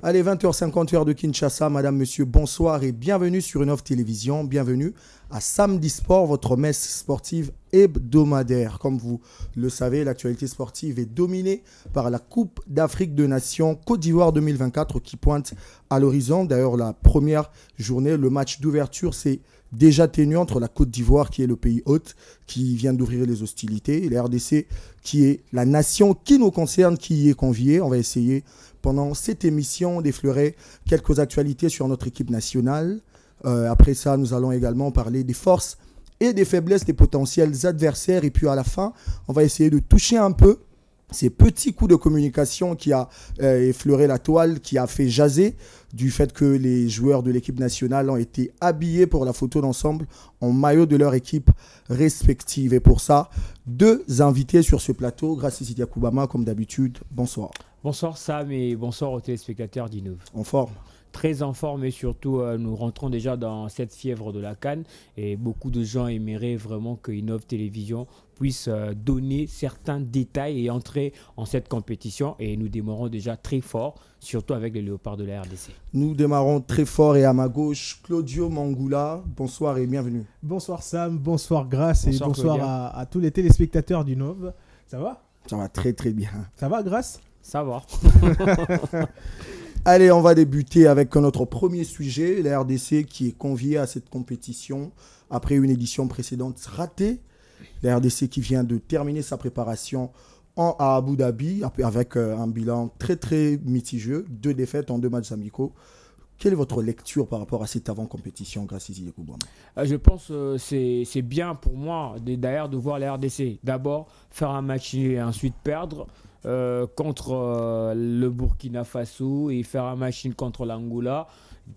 Allez, 20h50 heure de Kinshasa, madame, monsieur, bonsoir et bienvenue sur Innov Télévision. Bienvenue à Samedi Sport, votre messe sportive hebdomadaire. Comme vous le savez, l'actualité sportive est dominée par la Coupe d'Afrique de Nations Côte d'Ivoire 2024 qui pointe à l'horizon. D'ailleurs, la première journée, le match d'ouverture, c'est déjà tenu entre la Côte d'Ivoire, qui est le pays hôte, qui vient d'ouvrir les hostilités, et la RDC, qui est la nation qui nous concerne, qui y est conviée. On va essayer, pendant cette émission, d'effleurer quelques actualités sur notre équipe nationale. Après ça, nous allons également parler des forces et des faiblesses des potentiels adversaires. Et puis à la fin, on va essayer de toucher un peu ces petits coups de communication qui a effleuré la toile, qui a fait jaser du fait que les joueurs de l'équipe nationale ont été habillés pour la photo d'ensemble en maillot de leur équipe respective. Et pour ça, deux invités sur ce plateau, Gracie Sidiakoubama, comme d'habitude. Bonsoir. Bonsoir Sam et bonsoir aux téléspectateurs d'Innov. En forme? Très en forme et surtout nous rentrons déjà dans cette fièvre de la CAN et beaucoup de gens aimeraient vraiment que Innov Télévision puisse donner certains détails et entrer en cette compétition, et nous démarrons déjà très fort, surtout avec les Léopards de la RDC. Nous démarrons très fort et à ma gauche, Claudio Mangoula. Bonsoir et bienvenue. Bonsoir Sam, bonsoir Grace et bonsoir à tous les téléspectateurs d'Innov. Ça va? Ça va très très bien. Ça va Grace? Ça va. Allez, on va débuter avec notre premier sujet, la RDC qui est conviée à cette compétition après une édition précédente ratée. La RDC qui vient de terminer sa préparation à Abu Dhabi avec un bilan très très mitigeux, 2 défaites en 2 matchs amicaux. Quelle est votre lecture par rapport à cette avant-compétition, Gracie Sidiakoubama? Je pense que c'est bien pour moi d'ailleurs de voir la RDC d'abord faire un match et ensuite perdre. Contre le Burkina Faso et faire un machine contre l'Angola.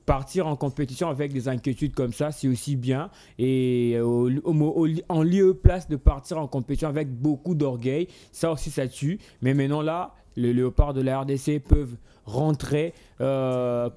Partir en compétition avec des inquiétudes comme ça, c'est aussi bien. Et en lieu place de partir en compétition avec beaucoup d'orgueil, ça aussi ça tue. Mais maintenant là, les Léopards de la RDC peuvent rentrer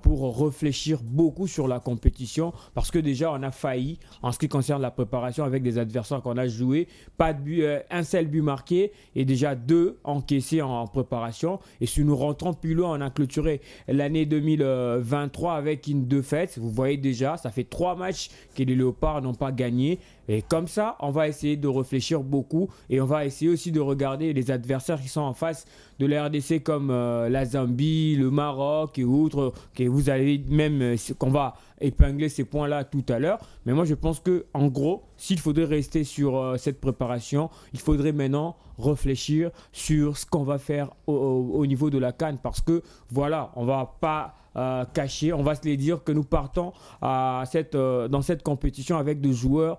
pour réfléchir beaucoup sur la compétition, parce que déjà on a failli en ce qui concerne la préparation avec des adversaires qu'on a joué, pas de but, un seul but marqué et déjà 2 encaissés en préparation. Et si nous rentrons plus loin, on a clôturé l'année 2023 avec une défaite. Vous voyez déjà, ça fait 3 matchs que les Léopards n'ont pas gagné. Et comme ça, on va essayer de réfléchir beaucoup et on va essayer aussi de regarder les adversaires qui sont en face de la RDC comme la Zambie, le Maroc et autres, que vous allez même, qu'on va épingler ces points-là tout à l'heure. Mais moi, je pense qu'en gros, s'il faudrait rester sur cette préparation, il faudrait maintenant réfléchir sur ce qu'on va faire au niveau de la CAN, parce que voilà, on ne va pas cacher, on va se les dire que nous partons dans cette compétition avec des joueurs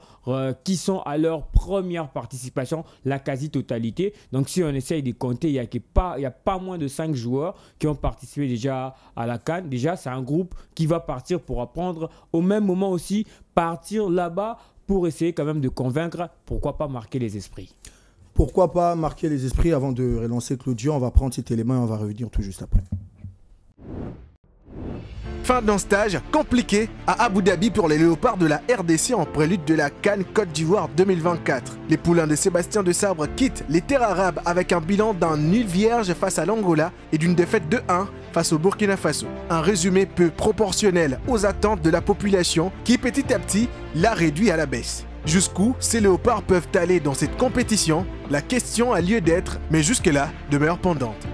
qui sont à leur première participation, la quasi-totalité. Donc si on essaye de compter, il n'y a pas moins de 5 joueurs qui ont participé déjà à la CAN. Déjà, c'est un groupe qui va partir pour apprendre, au même moment aussi partir là-bas pour essayer quand même de convaincre, pourquoi pas marquer les esprits. Pourquoi pas marquer les esprits? Avant de relancer Claudio, on va prendre cet élément et on va revenir tout juste après. Fin d'un stage compliqué à Abu Dhabi pour les Léopards de la RDC en prélude de la CAN Côte d'Ivoire 2024. Les poulains de Sébastien de Sabre quittent les terres arabes avec un bilan d'un nul vierge face à l'Angola et d'une défaite de 1 face au Burkina Faso. Un résumé peu proportionnel aux attentes de la population qui petit à petit l'a réduit à la baisse. Jusqu'où ces Léopards peuvent aller dans cette compétition? La question a lieu d'être, mais jusque-là demeure pendante.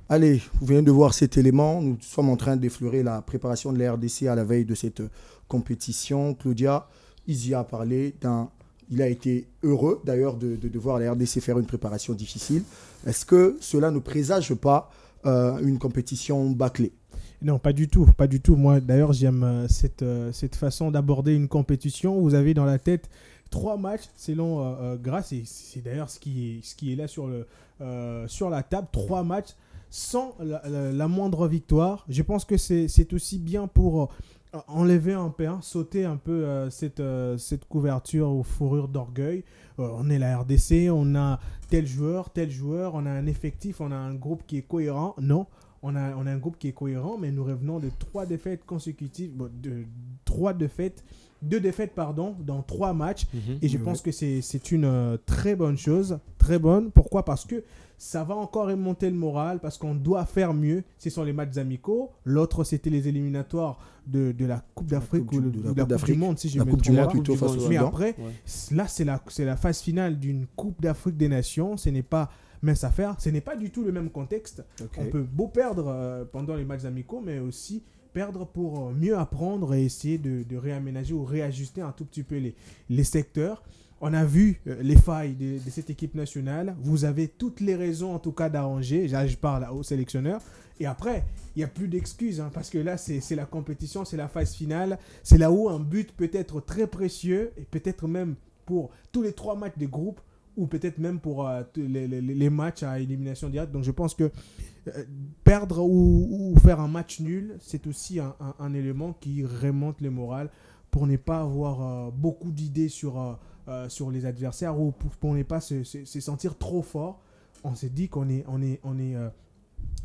Allez, vous venez de voir cet élément. Nous sommes en train d'effleurer la préparation de la RDC à la veille de cette compétition. Claudia, Izzy a parlé il a été heureux d'ailleurs de voir la RDC faire une préparation difficile. Est-ce que cela ne présage pas une compétition bâclée? Non, pas du tout, pas du tout. Moi, d'ailleurs, j'aime cette façon d'aborder une compétition. Vous avez dans la tête 3 matchs selon Grace, et c'est d'ailleurs ce qui est là sur la table. 3 matchs sans la moindre victoire. Je pense que c'est aussi bien pour enlever un peu, sauter un peu cette couverture aux fourrures d'orgueil. On est la RDC, on a tel joueur, on a un effectif, on a un groupe qui est cohérent. Non, on a un groupe qui est cohérent, mais nous revenons de 3 défaites consécutives, 2 défaites dans 3 matchs. Et je pense que c'est une très bonne chose. Très bonne. Pourquoi? Parce que ça va encore remonter le moral parce qu'on doit faire mieux. Ce sont les matchs amicaux. L'autre, c'était les éliminatoires de la Coupe d'Afrique ou de la Coupe du Monde, si je la me Coupe du trompe Monde pas. plutôt face au Mais Soudan. après, là, c'est la phase finale d'une Coupe d'Afrique des Nations. Ce n'est pas mince affaire. Ce n'est pas du tout le même contexte. Ok. On peut beau perdre pendant les matchs amicaux, mais aussi perdre pour mieux apprendre et essayer de réaménager ou réajuster un tout petit peu les secteurs. On a vu les failles de cette équipe nationale. Vous avez toutes les raisons, en tout cas, d'arranger. Là, je parle au sélectionneur. Et après, il n'y a plus d'excuses, hein, parce que là, c'est la compétition, c'est la phase finale. C'est là où un but peut être très précieux, et peut-être même pour tous les 3 matchs de groupe, ou peut-être même pour les matchs à élimination directe. Donc, je pense que perdre ou faire un match nul, c'est aussi un élément qui remonte le moral pour ne pas avoir beaucoup d'idées sur les adversaires ou pour ne pas se sentir trop fort. On s'est dit qu'on est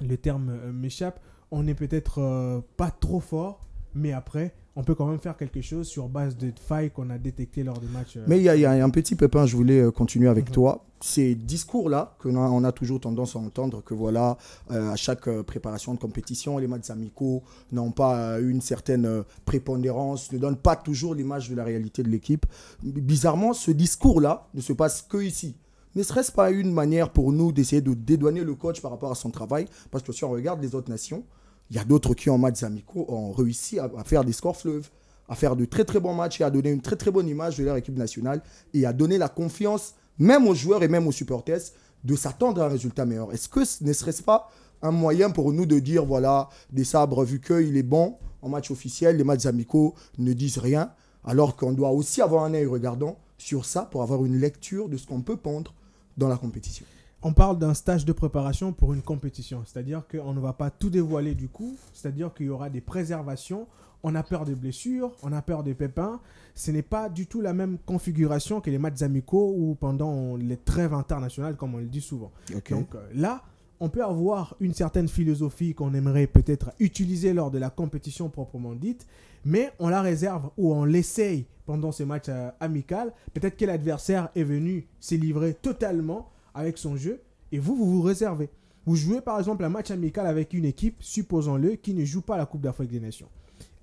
le terme m'échappe, on n'est peut-être pas trop fort, mais après, on peut quand même faire quelque chose sur base de failles qu'on a détectées lors des matchs. Mais il y a un petit pépin, je voulais continuer avec toi. Ces discours-là, qu'on a toujours tendance à entendre, que voilà, à chaque préparation de compétition, les matchs amicaux n'ont pas une certaine prépondérance, ne donnent pas toujours l'image de la réalité de l'équipe. Bizarrement, ce discours-là ne se passe que ici. Ne serait-ce pas une manière pour nous d'essayer de dédouaner le coach par rapport à son travail? Parce que si on regarde les autres nations, il y a d'autres qui, en matchs amicaux, ont réussi à faire des scores fleuves, à faire de très très bons matchs et à donner une très très bonne image de leur équipe nationale et à donner la confiance, même aux joueurs et même aux supporters, de s'attendre à un résultat meilleur. Est-ce que ne serait-ce pas un moyen pour nous de dire, voilà, des sabres, vu qu'il est bon en match officiel, les matchs amicaux ne disent rien, alors qu'on doit aussi avoir un œil regardant sur ça pour avoir une lecture de ce qu'on peut pondre dans la compétition? On parle d'un stage de préparation pour une compétition, c'est-à-dire qu'on ne va pas tout dévoiler du coup, c'est-à-dire qu'il y aura des préservations, on a peur des blessures, on a peur des pépins, ce n'est pas du tout la même configuration que les matchs amicaux ou pendant les trêves internationales comme on le dit souvent. Okay. Donc là, on peut avoir une certaine philosophie qu'on aimerait peut-être utiliser lors de la compétition proprement dite, mais on la réserve ou on l'essaye pendant ces matchs amicaux. Peut-être que l'adversaire est venu se livrer totalement avec son jeu et vous réservez. Vous jouez par exemple un match amical avec une équipe, supposons-le, qui ne joue pas la Coupe d'Afrique des Nations.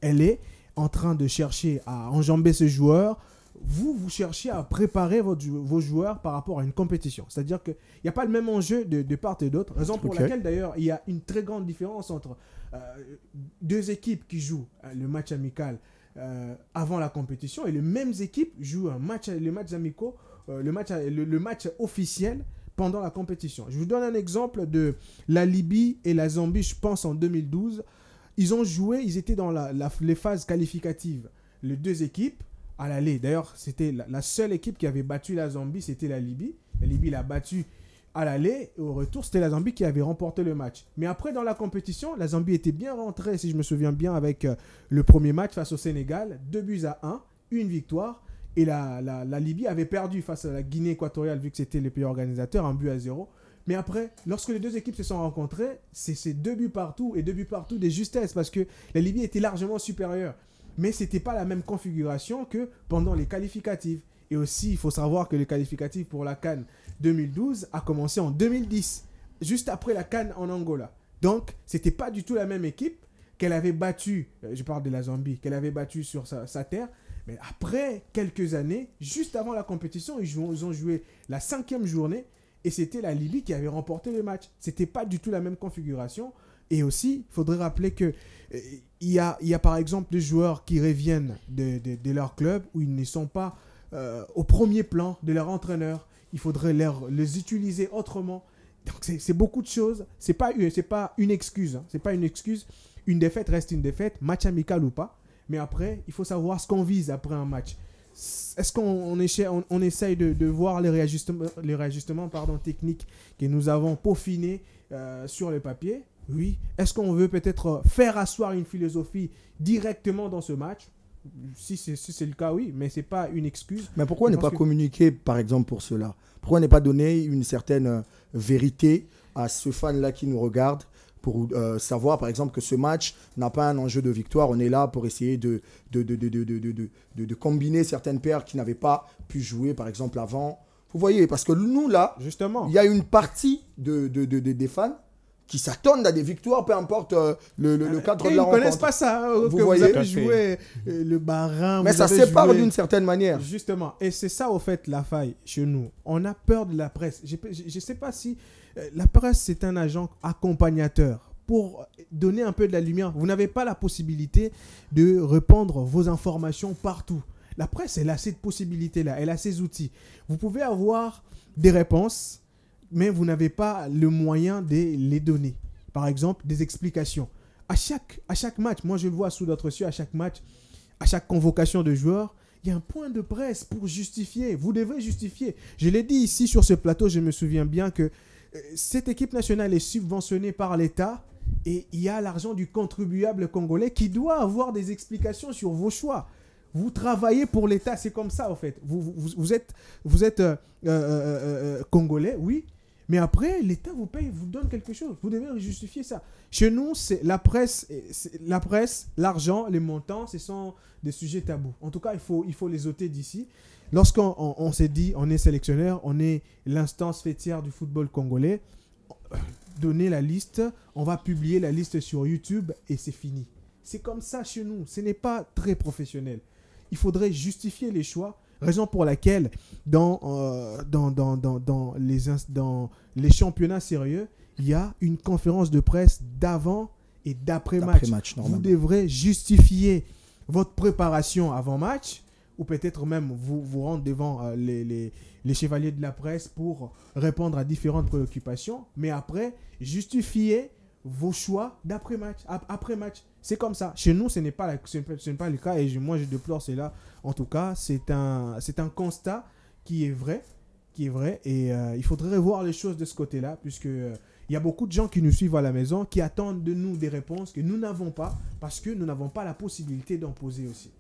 Elle est en train de chercher à enjamber ce joueur. Vous cherchez à préparer vos joueurs par rapport à une compétition. C'est-à-dire qu'il n'y a pas le même enjeu de part et d'autre. Raison pour laquelle d'ailleurs il y a une très grande différence entre 2 équipes qui jouent le match amical avant la compétition et les mêmes équipes jouent les matchs amicaux, le match officiel pendant la compétition. Je vous donne un exemple de la Libye et la Zambie, je pense en 2012. Ils ont joué, ils étaient dans les phases qualificatives. Les 2 équipes à l'aller. D'ailleurs, c'était la seule équipe qui avait battu la Zambie, c'était la Libye. La Libye l'a battu à l'aller et au retour, c'était la Zambie qui avait remporté le match. Mais après, dans la compétition, la Zambie était bien rentrée, si je me souviens bien, avec le premier match face au Sénégal, 2-1, une victoire. Et la Libye avait perdu face à la Guinée équatoriale, vu que c'était les pays organisateurs, 1-0. Mais après, lorsque les 2 équipes se sont rencontrées, c'est 2 buts partout et 2 buts partout des justesses parce que la Libye était largement supérieure. Mais ce n'était pas la même configuration que pendant les qualificatives. Et aussi, il faut savoir que les qualificatives pour la CAN 2012 a commencé en 2010, juste après la CAN en Angola. Donc, ce n'était pas du tout la même équipe qu'elle avait battue, je parle de la Zambie, qu'elle avait battue sur sa terre. Mais après quelques années, juste avant la compétition, ils ont joué la 5e journée et c'était la Libye qui avait remporté le match. Ce n'était pas du tout la même configuration. Et aussi, il faudrait rappeler qu'il y a par exemple des joueurs qui reviennent de leur club où ils ne sont pas au premier plan de leur entraîneur. Il faudrait les utiliser autrement. Donc c'est beaucoup de choses. C'est pas une excuse. Hein. C'est pas une excuse. Une défaite reste une défaite, match amical ou pas. Mais après, il faut savoir ce qu'on vise après un match. Est-ce qu'on essaye de voir les réajustements techniques que nous avons peaufinés sur le papier? Oui. Est-ce qu'on veut peut-être faire asseoir une philosophie directement dans ce match? Si c'est le cas, oui, mais ce n'est pas une excuse. Mais pourquoi ne pas communiquer, par exemple, pour cela? Pourquoi ne pas donner une certaine vérité à ce fan-là qui nous regarde pour savoir, par exemple, que ce match n'a pas un enjeu de victoire. On est là pour essayer de combiner certaines paires qui n'avaient pas pu jouer, par exemple, avant, Vous voyez, parce que nous, là, Justement. il y a une partie des fans qui s'attendent à des victoires, peu importe le cadre Et de ils la ne connaissent rencontre. pas ça, Vous que voyez. vous Tout à avez fait. joué le barin. Mais vous ça avez sépare joué- d'une certaine manière. Justement, et c'est ça au fait la faille chez nous. On a peur de la presse. Je ne sais pas si la presse c'est un agent accompagnateur pour donner un peu de la lumière. Vous n'avez pas la possibilité de répandre vos informations partout. La presse, elle a cette possibilité-là, elle a ces outils. Vous pouvez avoir des réponses, mais vous n'avez pas le moyen de les donner. Par exemple, des explications. À chaque match, moi je le vois sous d'autres cieux, à chaque match, à chaque convocation de joueurs, il y a un point de presse pour justifier. Vous devrez justifier. Je l'ai dit ici sur ce plateau, je me souviens bien que cette équipe nationale est subventionnée par l'État et il y a l'argent du contribuable congolais qui doit avoir des explications sur vos choix. Vous travaillez pour l'État, c'est comme ça en fait. Vous êtes congolais, oui, mais après l'État vous paye, vous donne quelque chose. Vous devez justifier ça. Chez nous, c'est la presse, l'argent, les montants, ce sont des sujets tabous. En tout cas, il faut les ôter d'ici. Lorsqu'on s'est dit, on est sélectionneur, on est l'instance fêtière du football congolais, donner la liste, on va publier la liste sur YouTube et c'est fini. C'est comme ça chez nous. Ce n'est pas très professionnel. Il faudrait justifier les choix, raison pour laquelle dans les championnats sérieux, il y a une conférence de presse d'avant et d'après-match. Vous normalement. devrez justifier votre préparation avant match ou peut-être même vous rendre devant les chevaliers de la presse pour répondre à différentes préoccupations, mais après, justifier vos choix d'après-match, après-match. C'est comme ça. Chez nous, ce n'est pas le cas et moi, je déplore cela. En tout cas, c'est un constat qui est vrai et il faudrait revoir les choses de ce côté-là puisque il y a beaucoup de gens qui nous suivent à la maison, qui attendent de nous des réponses que nous n'avons pas parce que nous n'avons pas la possibilité d'en poser aussi.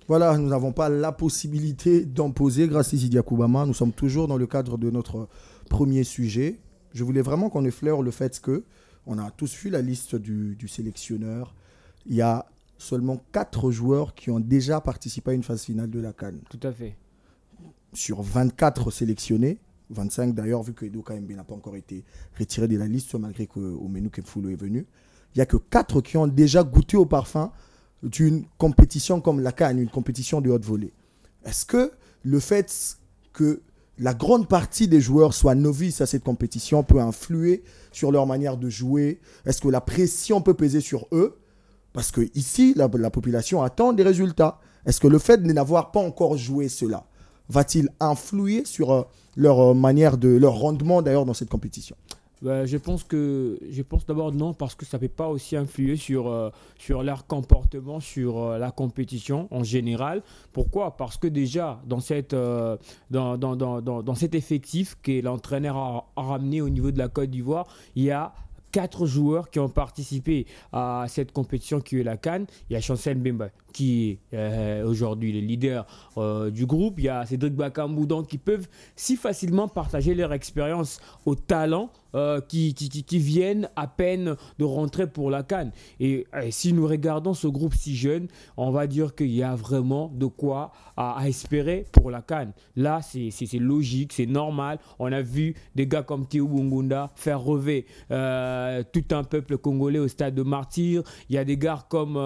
Voilà, nous n'avons pas la possibilité d'en poser grâce à Zidia Koubama. Nous sommes toujours dans le cadre de notre premier sujet. Je voulais vraiment qu'on effleure le fait que on a tous vu la liste du sélectionneur. Il y a seulement 4 joueurs qui ont déjà participé à une phase finale de la CAN. Tout à fait. Sur 24 sélectionnés, 25 d'ailleurs, vu que Edo KMB n'a pas encore été retiré de la liste, malgré que Omenu Kefoulo est venu. Il n'y a que 4 qui ont déjà goûté au parfum d'une compétition comme la CAN, une compétition de haute volée. Est-ce que le fait que la grande partie des joueurs soient novices à cette compétition peut influer sur leur manière de jouer? Est-ce que la pression peut peser sur eux? Parce que ici, la population attend des résultats. Est-ce que le fait de n'avoir pas encore joué cela va-t-il influer sur leur manière leur rendement d'ailleurs dans cette compétition? Je pense d'abord non, parce que ça ne peut pas aussi influer sur leur comportement, sur la compétition en général. Pourquoi? Parce que déjà, dans cet effectif que l'entraîneur a ramené au niveau de la Côte d'Ivoire, il y a 4 joueurs qui ont participé à cette compétition qui est la CAN. Il y a Chancel Mbemba qui est aujourd'hui le leader du groupe. Il y a Cédric Bakambu donc qui peuvent si facilement partager leur expérience aux talents qui viennent à peine de rentrer pour la CAN. Et si nous regardons ce groupe si jeune, on va dire qu'il y a vraiment de quoi à espérer pour la CAN. Là, c'est logique, c'est normal. On a vu des gars comme Théo Bungunda faire rêver tout un peuple congolais au stade de martyr. Il y a des gars comme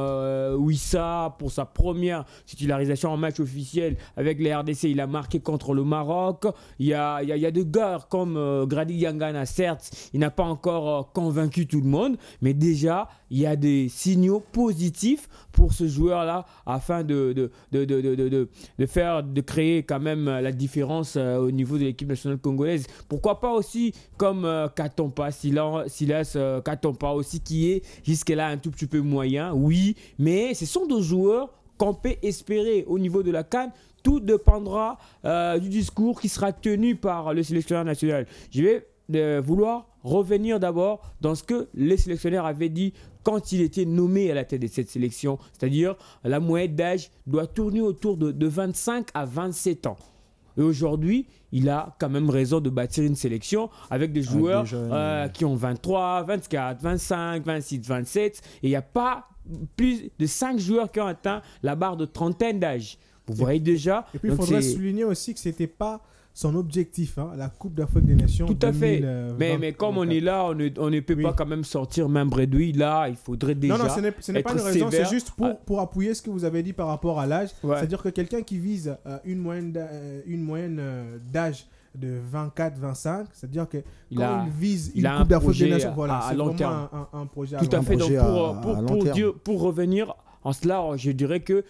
Wissa pour sa première titularisation en match officiel avec les RDC. Il a marqué contre le Maroc. Il y a des gars comme Grady Yangana, certes, il n'a pas encore convaincu tout le monde, mais déjà, il y a des signaux positifs pour ce joueur-là afin de créer quand même la différence au niveau de l'équipe nationale congolaise. Pourquoi pas aussi comme Katompa, Silas Katompa aussi, qui est jusque-là un tout petit peu moyen, oui, mais ce sont des joueurs qu'on peut espérer au niveau de la CAN. Tout dépendra du discours qui sera tenu par le sélectionneur national. Je vais vouloir revenir d'abord dans ce que le sélectionneur avait dit quand il était nommé à la tête de cette sélection, c'est-à-dire la moyenne d'âge doit tourner autour de 25 à 27 ans. Et aujourd'hui, il a quand même raison de bâtir une sélection avec des joueurs qui ont 23, 24, 25, 26, 27. Et il n'y a pas plus de 5 joueurs qui ont atteint la barre de trentaine d'âge. Vous voyez déjà. Et puis, il faudrait souligner aussi que ce n'était pas son objectif, hein, la Coupe d'Afrique des Nations. Tout à fait. Mais comme on est là, on ne peut pas quand même sortir main bredouille. Là, il faudrait déjà. Non, ce n'est pas une raison, c'est juste pour appuyer ce que vous avez dit par rapport à l'âge. Ouais. C'est-à-dire que quelqu'un qui vise une moyenne d'âge de 24-25, c'est-à-dire que il vise une Coupe d'Afrique des Nations, voilà, c'est vraiment un projet tout à fait. Donc pour revenir en cela, je dirais que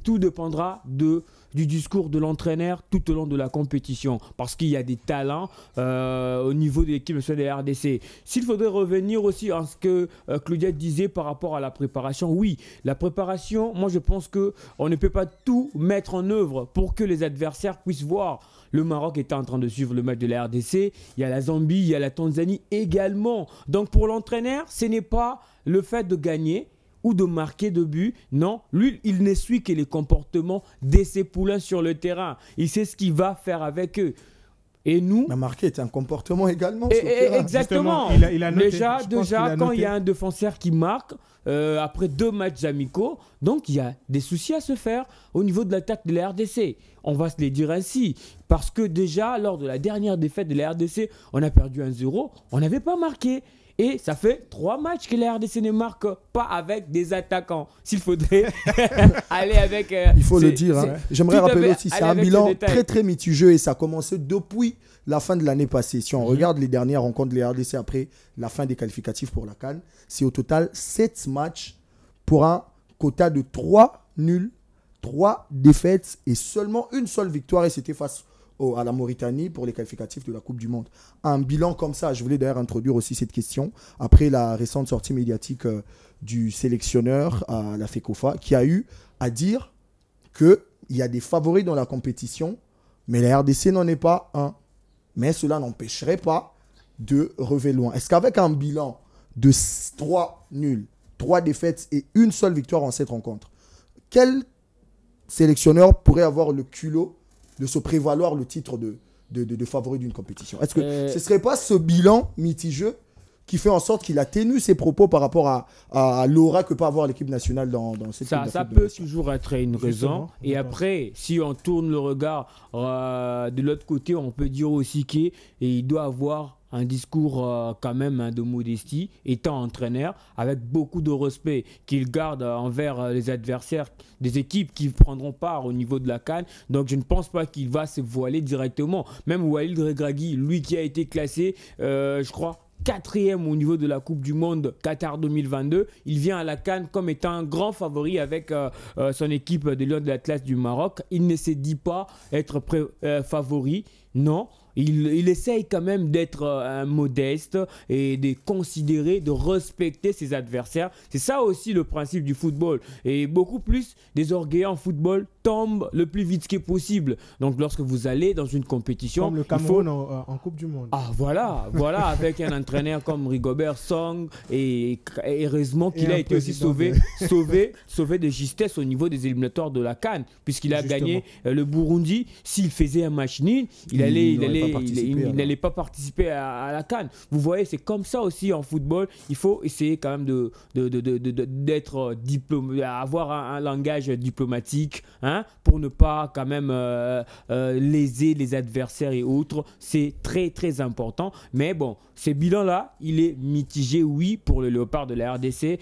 tout dépendra du discours de l'entraîneur tout au long de la compétition, parce qu'il y a des talents au niveau de l'équipe nationale de la RDC. S'il faudrait revenir aussi à ce que Claudia disait par rapport à la préparation, oui, la préparation, moi je pense qu'on ne peut pas tout mettre en œuvre pour que les adversaires puissent voir. Le Maroc était en train de suivre le match de la RDC, il y a la Zambie, il y a la Tanzanie également. Donc pour l'entraîneur, ce n'est pas le fait de gagner ou de marquer de but. Non, lui, il ne suit que les comportements de ses poulains sur le terrain. Il sait ce qu'il va faire avec eux. Et nous... Mais marquer est un comportement également sur le terrain. Exactement. Il a noté, déjà quand il y a un défenseur qui marque, après 2 matchs amicaux, donc il y a des soucis à se faire au niveau de l'attaque de la RDC. On va se les dire ainsi. Parce que déjà, lors de la dernière défaite de la RDC, on a perdu 1-0, on n'avait pas marqué. Et ça fait 3 matchs que la RDC ne marque pas avec des attaquants. S'il faudrait aller avec... il faut le dire. Hein. J'aimerais rappeler aussi, c'est un bilan très très mitigeux et ça a commencé depuis la fin de l'année passée. Si on regarde les dernières rencontres de la RDC après la fin des qualificatifs pour la CAN, c'est au total 7 matchs pour un quota de 3 nuls, 3 défaites et seulement une seule victoire, et c'était face à la Mauritanie pour les qualificatifs de la Coupe du Monde. Un bilan comme ça, je voulais d'ailleurs introduire aussi cette question, après la récente sortie médiatique du sélectionneur à la FECOFA, qui a eu à dire qu'il y a des favoris dans la compétition, mais la RDC n'en est pas un. Mais cela n'empêcherait pas de relever loin. Est-ce qu'avec un bilan de 3 nuls, 3 défaites et une seule victoire en cette rencontre, quel sélectionneur pourrait avoir le culot de se prévaloir le titre de favori d'une compétition? Est-ce que ce ne serait pas ce bilan mitigeux qui fait en sorte qu'il atténue ses propos par rapport à l'aura que peut avoir l'équipe nationale dans cette Coupe d'Afrique? Ça peut toujours être une raison. Et après, si on tourne le regard de l'autre côté, on peut dire aussi qu'il doit avoir un discours quand même de modestie, étant entraîneur, avec beaucoup de respect qu'il garde envers les adversaires des équipes qui prendront part au niveau de la CAN. Donc je ne pense pas qu'il va se voiler directement. Même Walid Regragui, lui qui a été classé, je crois, 4e au niveau de la Coupe du Monde Qatar 2022. Il vient à la CAN comme étant un grand favori avec son équipe des Lions de l'Atlas du Maroc. Il ne se dit pas être favori, non. Il essaye quand même d'être modeste et de considérer, de respecter ses adversaires. C'est ça aussi le principe du football. Et beaucoup plus, des orgueillants en football tombent le plus vite que possible. Donc lorsque vous allez dans une compétition... Comme le Cameroun en Coupe du Monde. Ah voilà, avec un entraîneur comme Rigobert Song, et heureusement qu'il a été aussi sauvé de justesse au niveau des éliminatoires de la CAN, puisqu'il a gagné le Burundi. S'il faisait un match nul, il n'allait pas participer à la CAN. Vous voyez, c'est comme ça aussi en football. Il faut essayer quand même d'être avoir un langage diplomatique, hein, pour ne pas quand même léser les adversaires et autres. C'est très très important. Mais bon, ce bilan-là, il est mitigé, oui, pour le Léopard de la RDC.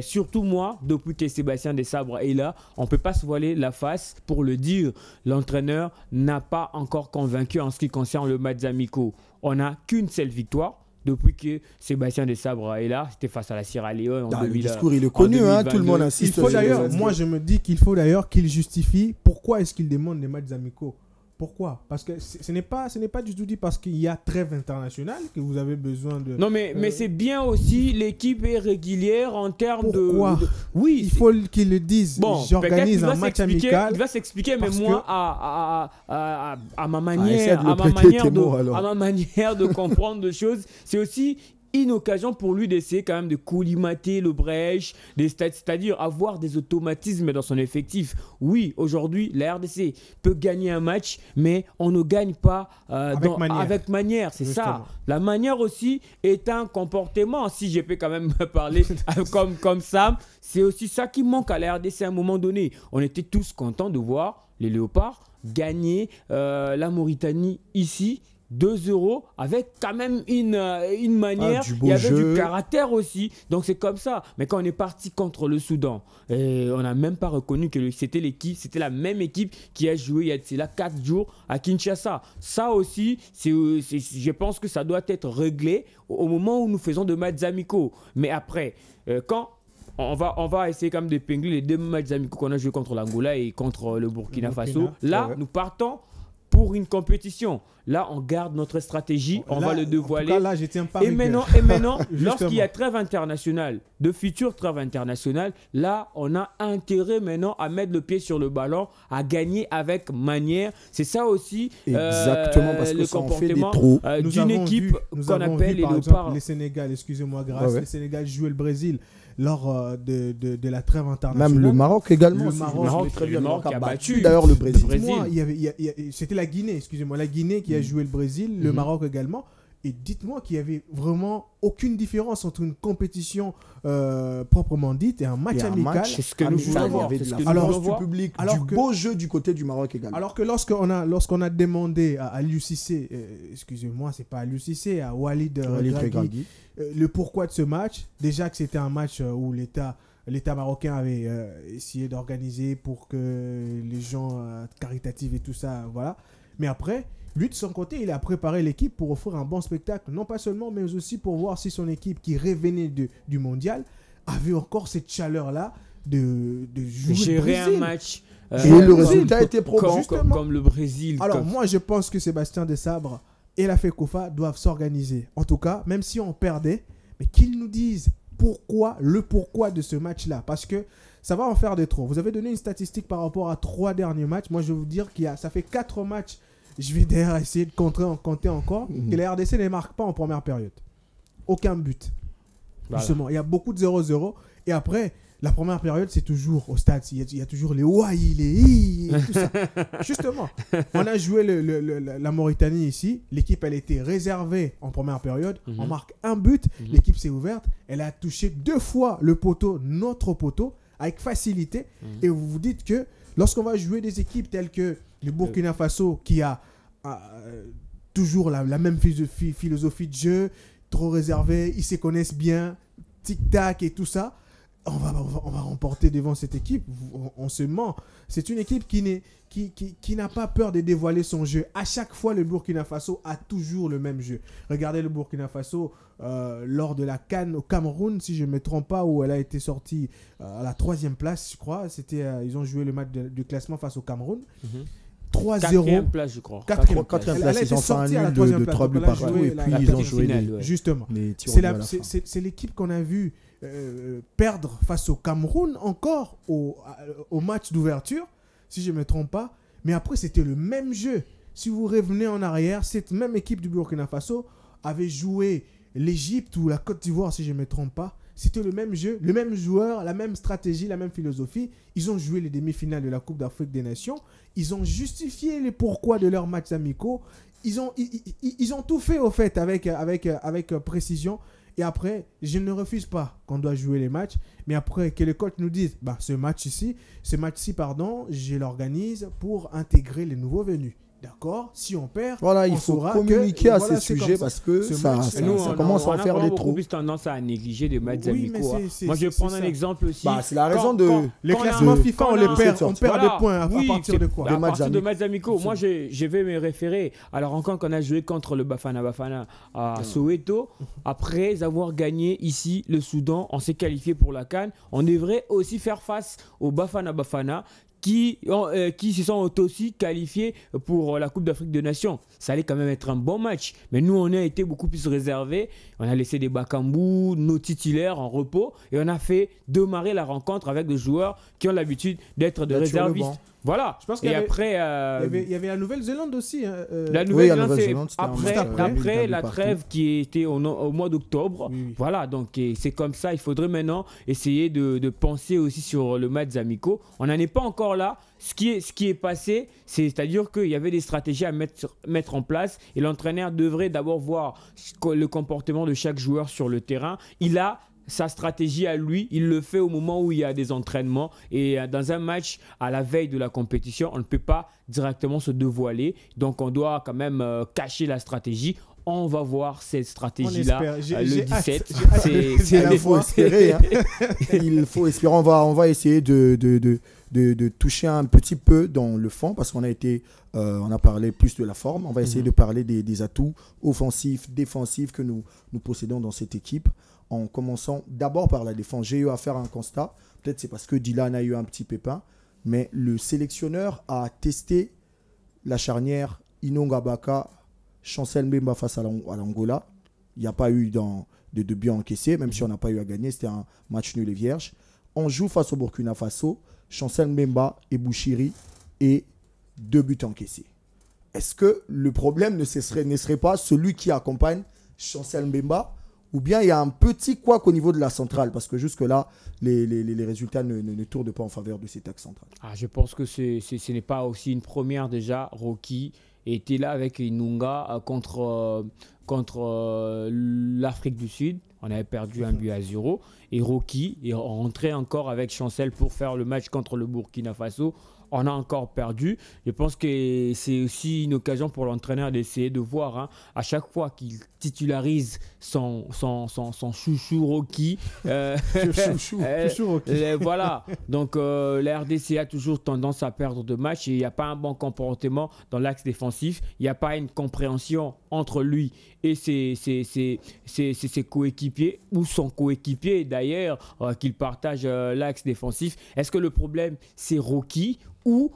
Surtout moi, depuis que Sébastien Desabre est là, on ne peut pas se voiler la face pour le dire. L'entraîneur n'a pas encore convaincu en ce qui concerne le match amicaux. On n'a qu'une seule victoire depuis que Sébastien Desabre est là. C'était face à la Sierra Leone en 2022. Le discours, il est connu, hein, tout le monde insiste. Il faut d'ailleurs, moi je me dis qu'il faut d'ailleurs qu'il justifie pourquoi est-ce qu'il demande des matchs amicaux. Pourquoi? Parce que ce n'est pas du tout dit parce qu'il y a trêve internationale que vous avez besoin de... Non, mais c'est bien aussi, l'équipe est régulière en termes Pourquoi? Oui, il faut qu'il le dise. Bon, j'organise un match amical. Il va s'expliquer, mais moi, à ma manière de comprendre les choses, c'est aussi une occasion pour lui d'essayer quand même de collimater le brèche, c'est-à-dire avoir des automatismes dans son effectif. Oui, aujourd'hui, la RDC peut gagner un match, mais on ne gagne pas avec manière. C'est ça. La manière aussi est un comportement. Si je peux quand même parler comme Sam, c'est aussi ça qui manque à la RDC à un moment donné. On était tous contents de voir les Léopards, gagner la Mauritanie ici. 2-0 avec quand même une manière, il y avait du caractère aussi, donc c'est comme ça. Mais quand on est parti contre le Soudan, on n'a même pas reconnu que c'était la même équipe qui a joué il y a 4 jours à Kinshasa. Ça aussi, je pense que ça doit être réglé au moment où nous faisons de matchs amicaux. Mais après, quand on va essayer quand même d'épingler les 2 matchs amicaux qu'on a joué contre l'Angola et contre le Burkina Faso. Là, nous partons pour une compétition. Là, on garde notre stratégie, on va le dévoiler. En tout cas, là, j'étais un pas et maintenant, lorsqu'il y a trêve internationale, de futures trêves internationales, là, on a intérêt maintenant à mettre le pied sur le ballon, à gagner avec manière. C'est ça aussi exactement, parce que le ça en fait des comportement trous. d'une équipe qu'on appelle les Léopards. Les Sénégal, excusez-moi, grâce, les Sénégal jouaient le Brésil lors de la trêve internationale. Même le Maroc également. Le Maroc a battu d'ailleurs le Brésil. C'était la Guinée, excusez-moi, la Guinée qui a joué le Brésil, le Maroc également. Et dites-moi qu'il n'y avait vraiment aucune différence entre une compétition proprement dite et un match amical. C'est ce que nous voulons voir. Alors, du public, du beau jeu du côté du Maroc également. Alors que lorsqu'on a demandé à Aliou Cissé, excusez-moi, c'est pas Aliou Cissé, à Walid Regragui, le pourquoi de ce match, déjà que c'était un match où l'État marocain avait essayé d'organiser pour que les gens caritatifs et tout ça, voilà. Mais après, lui, de son côté, il a préparé l'équipe pour offrir un bon spectacle, non pas seulement, mais aussi pour voir si son équipe qui revenait du mondial avait encore cette chaleur-là de gérer un match. Et le résultat a été probant. Comme le Brésil. Alors, moi, je pense que Sébastien Desabre et la FECOFA doivent s'organiser. En tout cas, même si on perdait, mais qu'ils nous disent pourquoi de ce match-là. Parce que ça va en faire des trop. Vous avez donné une statistique par rapport à 3 derniers matchs. Moi, je vais vous dire ça fait 4 matchs. Je vais d'ailleurs essayer de compter encore. Et la RDC ne marque pas en première période. Aucun but. Voilà. Justement, il y a beaucoup de 0-0. Et après, la première période, c'est toujours au stade. Il y a toujours les ouailles, les i et tout ça. Justement, on a joué la Mauritanie ici. L'équipe, elle était réservée en première période. On marque un but. L'équipe s'est ouverte. Elle a touché 2 fois le poteau, notre poteau, avec facilité. Et vous vous dites que lorsqu'on va jouer des équipes telles que le Burkina Faso, qui a toujours la même philosophie de jeu, trop réservé, ils se connaissent bien, tic-tac et tout ça, on va remporter devant cette équipe. On se ment. C'est une équipe qui n'a pas peur de dévoiler son jeu. À chaque fois, le Burkina Faso a toujours le même jeu. Regardez le Burkina Faso lors de la CAN au Cameroun, si je ne me trompe pas, où elle a été sortie à la 3e place, je crois. Ils ont joué le match de classement face au Cameroun. 3-0. 4e place, je crois. 4e place, ils ont fait un nul de 3 buts partout et puis ils ont joué justement. C'est l'équipe qu'on a vu perdre face au Cameroun encore au match d'ouverture, si je ne me trompe pas. Mais après, c'était le même jeu. Si vous revenez en arrière, cette même équipe du Burkina Faso avait joué l'Égypte ou la Côte d'Ivoire, si je ne me trompe pas. C'était le même jeu, le même joueur, la même stratégie, la même philosophie. Ils ont joué les demi-finales de la Coupe d'Afrique des Nations. Ils ont justifié les pourquoi de leurs matchs amicaux. Ils ont tout fait, au fait, avec précision. Et après, je ne refuse pas qu'on doit jouer les matchs. Mais après, que les coachs nous disent, ce match-ci, je l'organise pour intégrer les nouveaux venus. D'accord, si on perd, voilà, il faut communiquer à ces sujets parce que ça commence à en faire des trous. On a beaucoup plus tendance à négliger des matchs amicaux. Moi, je vais prendre un exemple aussi. C'est la raison de les classements FIFA, on les perd. On perd des points à partir de quoi? À partir de matchs amicaux. Moi, je vais me référer à la rencontre qu'on a jouée contre le Bafana Bafana à Soweto. Après avoir gagné ici le Soudan, on s'est qualifié pour la CAN. On devrait aussi faire face au Bafana Bafana qui se sont aussi qualifiés pour la Coupe d'Afrique des Nations. Ça allait quand même être un bon match. Mais nous, on a été beaucoup plus réservés. On a laissé des Bakambou, nos titulaires en repos. Et on a fait démarrer la rencontre avec des joueurs qui ont l'habitude d'être des réservistes. Voilà. Je pense qu'il y avait la Nouvelle-Zélande aussi. La Nouvelle-Zélande, c'est après la trêve qui était au mois d'octobre. Oui. Voilà, donc c'est comme ça. Il faudrait maintenant essayer de penser aussi sur le match amicaux. On n'en est pas encore là. Ce qui est passé, c'est-à-dire qu'il y avait des stratégies à mettre en place et l'entraîneur devrait d'abord voir le comportement de chaque joueur sur le terrain. Il a sa stratégie à lui, il le fait au moment où il y a des entraînements. Et dans un match, à la veille de la compétition, on ne peut pas directement se dévoiler. Donc, on doit quand même cacher la stratégie. On va voir cette stratégie-là le 17. Il faut espérer. Hein. Il faut espérer. On va essayer de toucher un petit peu dans le fond parce qu'on on a parlé plus de la forme. On va essayer de parler des atouts offensifs, défensifs que nous possédons dans cette équipe. En commençant d'abord par la défense. J'ai eu à faire un constat. Peut-être c'est parce que Dylan a eu un petit pépin. Mais le sélectionneur a testé la charnière Inonga Baka, Chancel Mbemba face à l'Angola. Il n'y a pas eu de buts encaissés, même si on n'a pas eu à gagner. C'était un match nul et vierge. On joue face au Burkina Faso. Chancel Mbemba et Bouchiri et 2 buts encaissés. Est-ce que le problème ne serait pas celui qui accompagne Chancel Mbemba ou bien il y a un petit couac au niveau de la centrale parce que jusque-là, les résultats ne tournent pas en faveur de cet axe central. Je pense que ce n'est pas aussi une première déjà. Rocky était là avec Inunga contre l'Afrique du Sud. On avait perdu 1-0. Et Rocky est rentré encore avec Chancel pour faire le match contre le Burkina Faso. On a encore perdu. Je pense que c'est aussi une occasion pour l'entraîneur d'essayer de voir à chaque fois qu'il titularise son chouchou Rocky. Chouchou Rocky. Voilà. Donc la RDC a toujours tendance à perdre de matchs et il n'y a pas un bon comportement dans l'axe défensif. Il n'y a pas une compréhension entre lui et ses coéquipiers ou son coéquipier d'ailleurs qu'il partage l'axe défensif. Est-ce que le problème c'est Rocky ou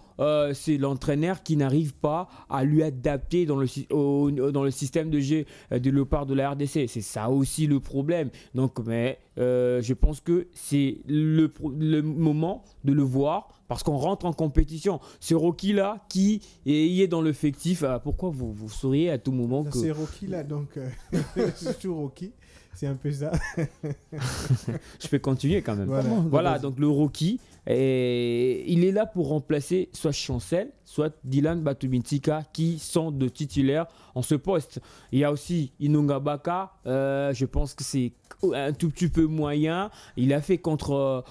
c'est l'entraîneur qui n'arrive pas à lui adapter dans le système de jeu de Léopard de la RDC? C'est ça aussi le problème. Donc, mais je pense que c'est le moment de le voir parce qu'on rentre en compétition. C'est Rocky-là qui est dans l'effectif. Pourquoi vous souriez à tout moment que... C'est Rocky-là, donc c'est toujours Rocky. C'est un peu ça. Je peux continuer quand même. Voilà, donc le Rocky, il est là pour remplacer soit Chancel, soit Dylan Batumintika qui sont de titulaires en ce poste. Il y a aussi Inonga Baka, je pense que c'est un tout petit peu moyen. Il a fait contre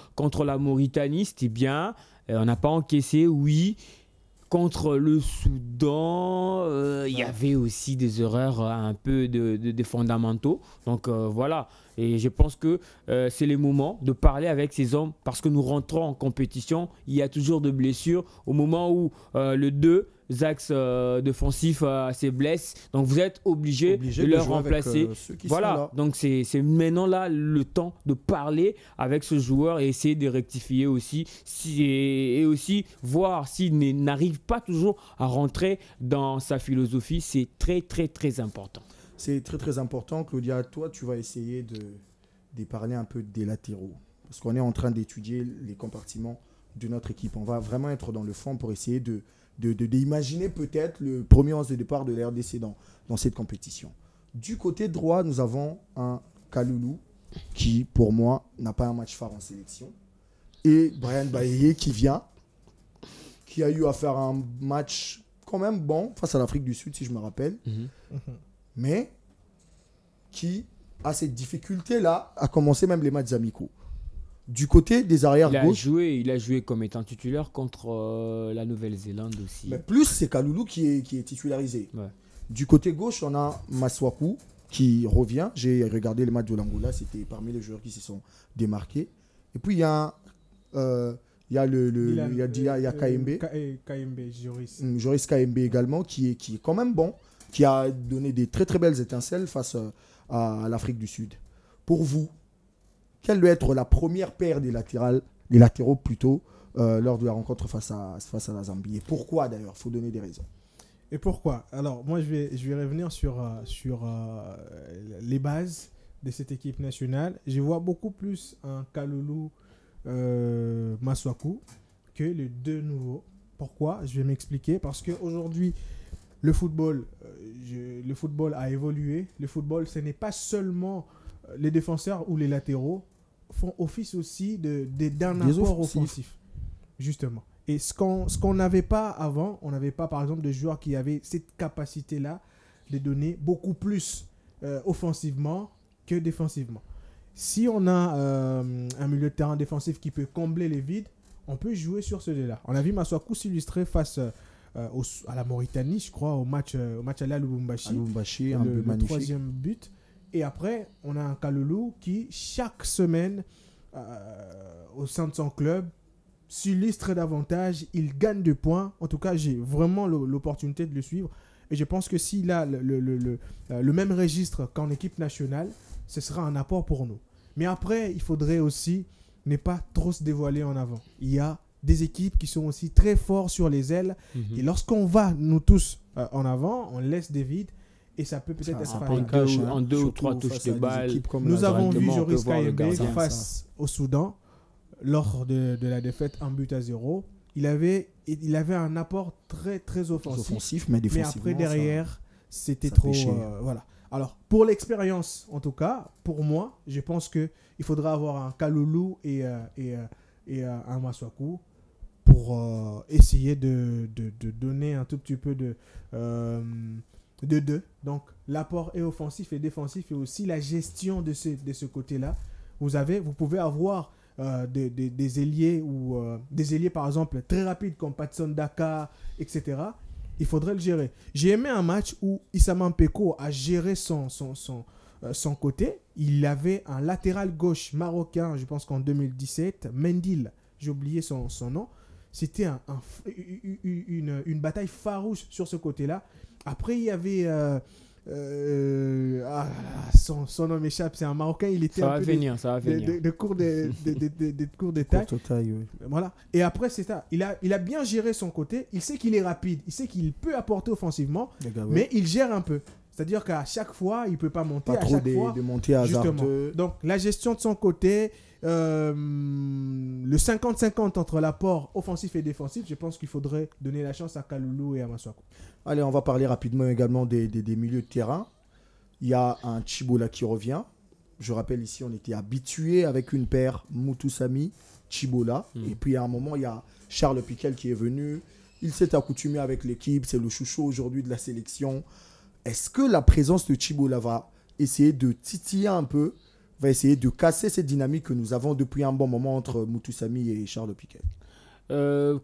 la Mauritanie, c'était bien. On n'a pas encaissé, oui. Contre le Soudan, il y avait aussi des erreurs un peu de fondamentaux. Donc voilà. Et je pense que c'est le moment de parler avec ces hommes parce que nous rentrons en compétition. Il y a toujours de blessures. Au moment où le 2 axes défensifs se blessent. Donc vous êtes obligé de leur remplacer. Voilà. Donc c'est maintenant là le temps de parler avec ce joueur et essayer de rectifier aussi. Et aussi voir s'il n'arrive pas toujours à rentrer dans sa philosophie. C'est très très très important. C'est très très important. Claudia, toi tu vas essayer de parler un peu des latéraux. Parce qu'on est en train d'étudier les compartiments de notre équipe. On va vraiment être dans le fond pour essayer d'imaginer peut-être le premier 11 de départ de la RDC dans cette compétition. Du côté droit, nous avons un Kaloulou qui, pour moi, n'a pas un match phare en sélection. Et Brian Baye qui a eu à faire un match quand même bon face à l'Afrique du Sud, si je me rappelle. Mais qui a cette difficulté-là à commencer même les matchs amicaux. Du côté des arrières-gauche... Il a joué comme étant titulaire contre la Nouvelle-Zélande aussi. Mais plus, c'est Kaloulou qui est titularisé. Ouais. Du côté gauche, on a Maswaku qui revient. J'ai regardé le match de l'Angola, c'était parmi les joueurs qui se sont démarqués. Et puis, il y a KMB. Joris KMB également, qui est quand même bon, qui a donné des très très belles étincelles face à l'Afrique du Sud. Pour vous, quelle doit être la première paire des latéraux plutôt, lors de la rencontre face à la Zambie? Et pourquoi d'ailleurs? Il faut donner des raisons. Et pourquoi? Alors, moi, je vais revenir sur les bases de cette équipe nationale. Je vois beaucoup plus un Kaloulou Maswaku que les deux nouveaux. Pourquoi? Je vais m'expliquer. Parce qu'aujourd'hui, le football a évolué. Le football, ce n'est pas seulement les défenseurs ou les latéraux font office aussi d'un apport offensif. Justement. Et ce qu'on n'avait pas avant, on n'avait pas par exemple de joueurs qui avaient cette capacité-là de donner beaucoup plus offensivement que défensivement. Si on a un milieu de terrain défensif qui peut combler les vides, on peut jouer sur ce dé-là. On a vu Massakou s'illustrer face à la Mauritanie, je crois, au match aller à Lubumbashi. Le troisième but. Et après, on a un Kalulu qui, chaque semaine, au sein de son club, s'illustre davantage. Il gagne des points. En tout cas, j'ai vraiment l'opportunité de le suivre. Et je pense que s'il a le même registre qu'en équipe nationale, ce sera un apport pour nous. Mais après, il faudrait aussi ne pas trop se dévoiler en avant. Il y a des équipes qui sont aussi très fortes sur les ailes. Et lorsqu'on va, nous tous, en avant, on laisse des vides. Et ça peut peut-être être en deux ou trois touches de balle. Nous avons vu Joris Kayembe face au Soudan lors de la défaite 1-0. Il avait un apport très, très offensif. Mais après, derrière, c'était trop... voilà. Alors, pour l'expérience, en tout cas, pour moi, je pense qu'il faudra avoir un Kalulu et un Massakou pour essayer de donner un tout petit peu de deux. Donc, l'apport est offensif et défensif et aussi la gestion de ce côté-là. Vous pouvez avoir des ailiers ou des ailiers, par exemple, très rapides comme Patson Daka, etc. Il faudrait le gérer. J'ai aimé un match où Issama Mpeko a géré son côté. Il avait un latéral gauche marocain, je pense qu'en 2017, Mendil, j'ai oublié son nom. C'était une bataille farouche sur ce côté-là. Après, il y avait... son nom m'échappe, c'est un Marocain, il était ça va venir. De cours de taille. Oui. Voilà. Et après, c'est ça. Il a bien géré son côté. Il sait qu'il est rapide. Il sait qu'il peut apporter offensivement. Mais il gère un peu. C'est-à-dire qu'à chaque fois, il ne peut pas monter. Pas trop de montées hasardeux. Donc, la gestion de son côté, le 50-50 entre l'apport offensif et défensif, je pense qu'il faudrait donner la chance à Kalulu et à Massakou. Allez, on va parler rapidement également des milieux de terrain. Il y a un Chibola qui revient. Je rappelle ici, on était habitué avec une paire Moutoussamy, Chibola. Et puis à un moment, il y a Charles Piquel qui est venu. Il s'est accoutumé avec l'équipe. C'est le chouchou aujourd'hui de la sélection. Est-ce que la présence de Chibola va essayer de titiller un peu, va essayer de casser cette dynamique que nous avons depuis un bon moment entre Moutoussamy et Charles Piquel?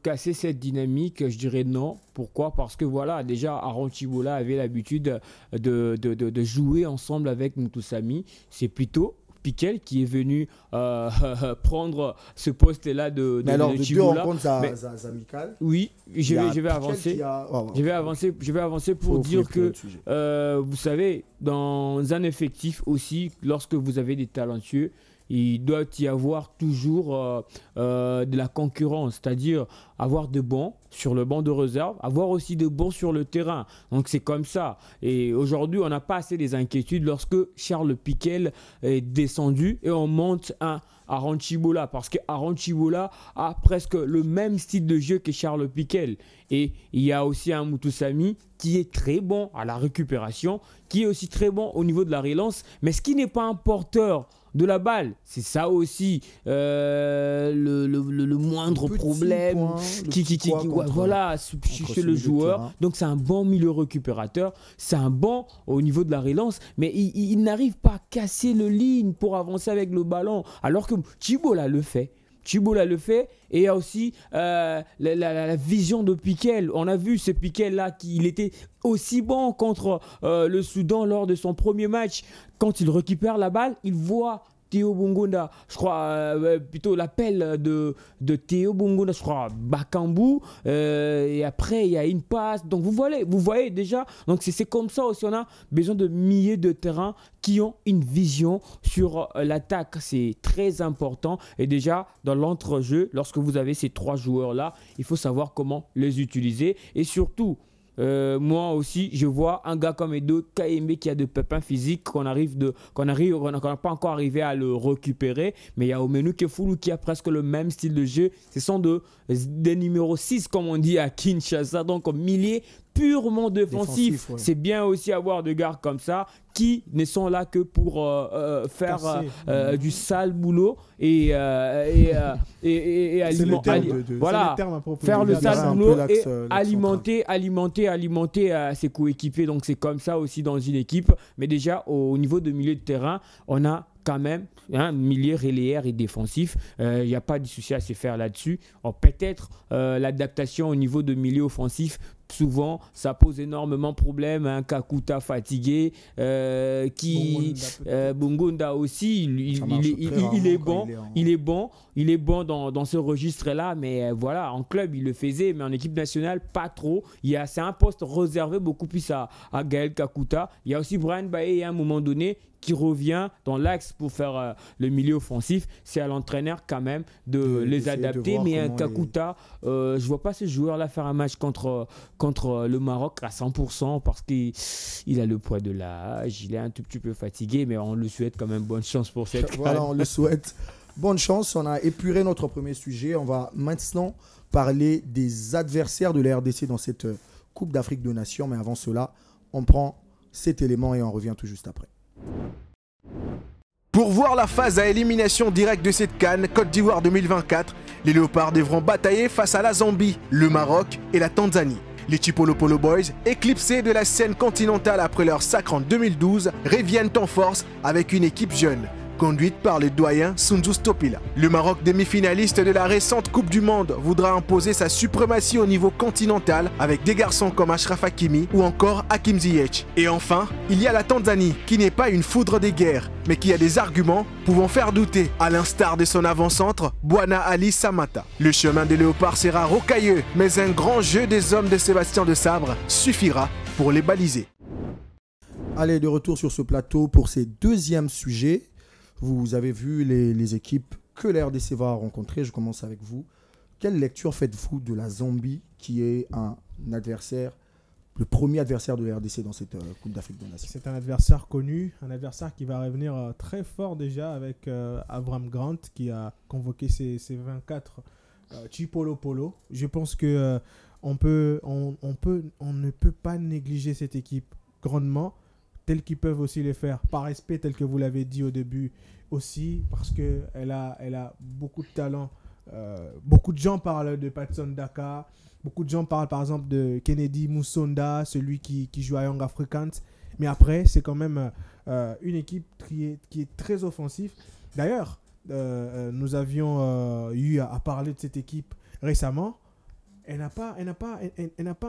Casser cette dynamique, je dirais non. Pourquoi? Parce que voilà, déjà Aaron Chibola avait l'habitude de jouer ensemble avec Moutoussamy. C'est plutôt Piquel qui est venu prendre ce poste-là de alors, de Chibola. deux rencontres amicales. Oui, je vais avancer pour dire que vous savez, dans un effectif aussi, lorsque vous avez des talentueux, il doit y avoir toujours de la concurrence, c'est-à-dire avoir de bons sur le banc de réserve, avoir aussi de bons sur le terrain. Donc c'est comme ça. Et aujourd'hui, on n'a pas assez des inquiétudes lorsque Charles Piquel est descendu et on monte un Aaron Chibola, parce que Aaron Chibola a presque le même style de jeu que Charles Piquel. Et il y a aussi un Moutoussamy qui est très bon à la récupération, qui est aussi très bon au niveau de la relance, mais ce qui n'est pas un porteur de la balle, c'est ça aussi le moindre problème voilà, chez le joueur. Donc c'est un bon milieu récupérateur, c'est un bon au niveau de la relance, mais il n'arrive pas à casser le ligne pour avancer avec le ballon, alors que Chibola le fait. Chibola le fait, et il y a aussi la vision de Piquel. On a vu ce Piquel-là, qu'il était aussi bon contre le Soudan lors de son premier match. Quand il récupère la balle, il voit Théo Bongonda, je crois, plutôt l'appel de Théo Bongonda, je crois, Bakambu, et après il y a une passe. Donc vous voyez déjà, donc c'est comme ça aussi, on a besoin de milieux de terrain qui ont une vision sur l'attaque. C'est très important. Et déjà, dans l'entrejeu, lorsque vous avez ces trois joueurs-là, il faut savoir comment les utiliser. Et surtout, moi aussi, je vois un gars comme Edo Kayembe qui a de pépins physiques qu'on n'a pas encore arrivé à le récupérer. Mais il y a Omenu Kefulu qui a presque le même style de jeu. Ce sont des numéros 6, comme on dit à Kinshasa. Donc, milieu purement défensif. Ouais. C'est bien aussi avoir des gars comme ça qui ne sont là que pour faire du sale boulot et alimenter. Voilà, faire le sale boulot et alimenter ses coéquipiers. Donc c'est comme ça aussi dans une équipe. Mais déjà au niveau de milieu de terrain, on a quand même, hein, milieu relayeur et défensif. Il n'y a pas de souci à se faire là-dessus. Peut-être l'adaptation au niveau de milieu offensif, souvent, ça pose énormément de problèmes. Hein. Kakuta fatigué, Bongonda aussi, il est bon dans ce registre-là, mais voilà, en club, il le faisait, mais en équipe nationale, pas trop. C'est un poste réservé beaucoup plus à Gaël Kakuta. Il y a aussi Brian Baye, à un moment donné, qui revient dans l'axe pour faire le milieu offensif. C'est à l'entraîneur quand même de les adapter. Mais Kakuta, je ne vois pas ce joueur-là faire un match contre le Maroc à 100% parce qu'il a le poids de l'âge, il est un tout petit peu fatigué, mais on lui souhaite quand même bonne chance pour cette Voilà, on le souhaite. Bonne chance, on a épuré notre premier sujet. On va maintenant parler des adversaires de la RDC dans cette Coupe d'Afrique des Nations. Mais avant cela, on prend cet élément et on revient tout juste après. Pour voir la phase à élimination directe de cette CAN Côte d'Ivoire 2024, les Léopards devront batailler face à la Zambie, le Maroc et la Tanzanie. Les Chipolo Polo Boys, éclipsés de la scène continentale après leur sacre en 2012, reviennent en force avec une équipe jeune, conduite par le doyen Sunzu Stopila. Le Maroc, demi-finaliste de la récente Coupe du Monde, voudra imposer sa suprématie au niveau continental avec des garçons comme Achraf Hakimi ou encore Hakim Ziyech. Et enfin, il y a la Tanzanie, qui n'est pas une foudre des guerres, mais qui a des arguments pouvant faire douter, à l'instar de son avant-centre, Bwana Ali Samata. Le chemin des Léopards sera rocailleux, mais un grand jeu des hommes de Sébastien de Sabre suffira pour les baliser. Allez, de retour sur ce plateau pour ces deuxièmes sujets. Vous avez vu les équipes que la RDC va rencontrer. Je commence avec vous. Quelle lecture faites-vous de la Zambie, qui est un adversaire, le premier adversaire de la RDC dans cette Coupe d'Afrique des Nations? C'est un adversaire connu, un adversaire qui va revenir très fort déjà avec Avram Grant qui a convoqué ses 24 Chipolo Polo. Je pense que on ne peut pas négliger cette équipe grandement, tels qu'ils peuvent aussi le faire, par respect, tel que vous l'avez dit au début aussi, parce qu'elle a beaucoup de talent. Beaucoup de gens parlent de Patson Daka, beaucoup de gens parlent par exemple de Kennedy Musonda, celui qui joue à Young Africans, mais après c'est quand même une équipe qui est très offensive. D'ailleurs, nous avions eu à parler de cette équipe récemment. Elle n'a pas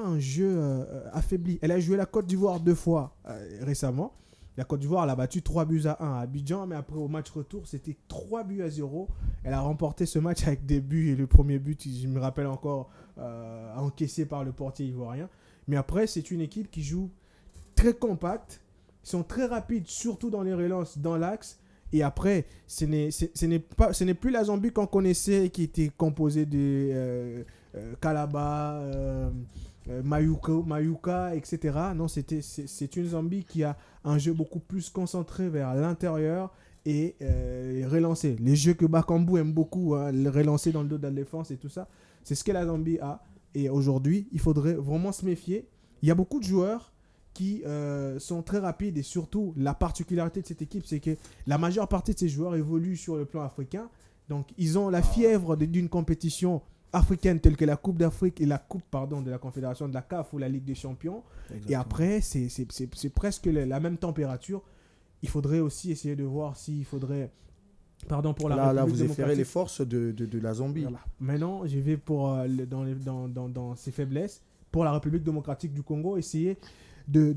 un jeu affaibli. Elle a joué la Côte d'Ivoire 2 fois récemment. La Côte d'Ivoire a battu 3-1 à Abidjan, mais après au match retour, c'était 3-0. Elle a remporté ce match avec des buts, et le premier but, je me rappelle encore, encaissé par le portier ivoirien. Mais après, c'est une équipe qui joue très compacte. Ils sont très rapides, surtout dans les relances, dans l'axe. Et après, ce n'est plus la Zambie qu'on connaissait, qui était composée de Kalaba, Mayuka, etc. Non, c'est une Zambie qui a un jeu beaucoup plus concentré vers l'intérieur et relancé. Les jeux que Bakambu aime beaucoup, hein, relancer dans le dos de la défense et tout ça, c'est ce que la Zambie a. Et aujourd'hui, il faudrait vraiment se méfier. Il y a beaucoup de joueurs qui sont très rapides, et surtout la particularité de cette équipe, c'est que la majeure partie de ces joueurs évoluent sur le plan africain. Donc ils ont la fièvre d'une compétition africaine telle que la Coupe d'Afrique et la Coupe de la Confédération de la CAF ou la Ligue des Champions. Exactement. Et après, c'est presque la même température. Il faudrait aussi essayer de voir s'il faudrait... Pardon pour la République Là, vous démocratique. effleurez les forces de la Zambie. Voilà. Maintenant, je vais dans ses faiblesses. Pour la République démocratique du Congo, essayer de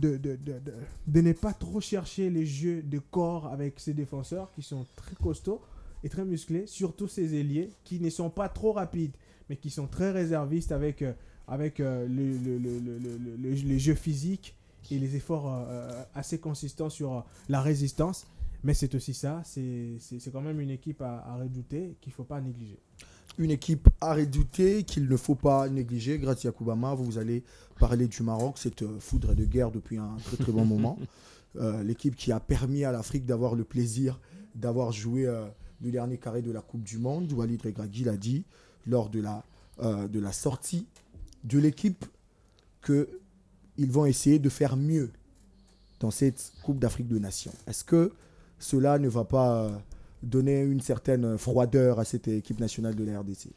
ne pas trop chercher les jeux de corps avec ses défenseurs qui sont très costauds et très musclés, surtout ses ailiers qui ne sont pas trop rapides, mais qui sont très réservistes avec les jeux physiques et les efforts assez consistants sur la résistance. Mais c'est aussi ça, c'est quand même une équipe à redouter qu'il ne faut pas négliger. Une équipe à redouter qu'il ne faut pas négliger. Gratia Koubama, vous allez parler du Maroc, cette foudre de guerre depuis un très très bon moment. L'équipe qui a permis à l'Afrique d'avoir le plaisir d'avoir joué le dernier carré de la Coupe du Monde. Walid Regragui l'a dit lors de la sortie de l'équipe qu'ils vont essayer de faire mieux dans cette Coupe d'Afrique des Nations. Est-ce que cela ne va pas donner une certaine froideur à cette équipe nationale de la RDC?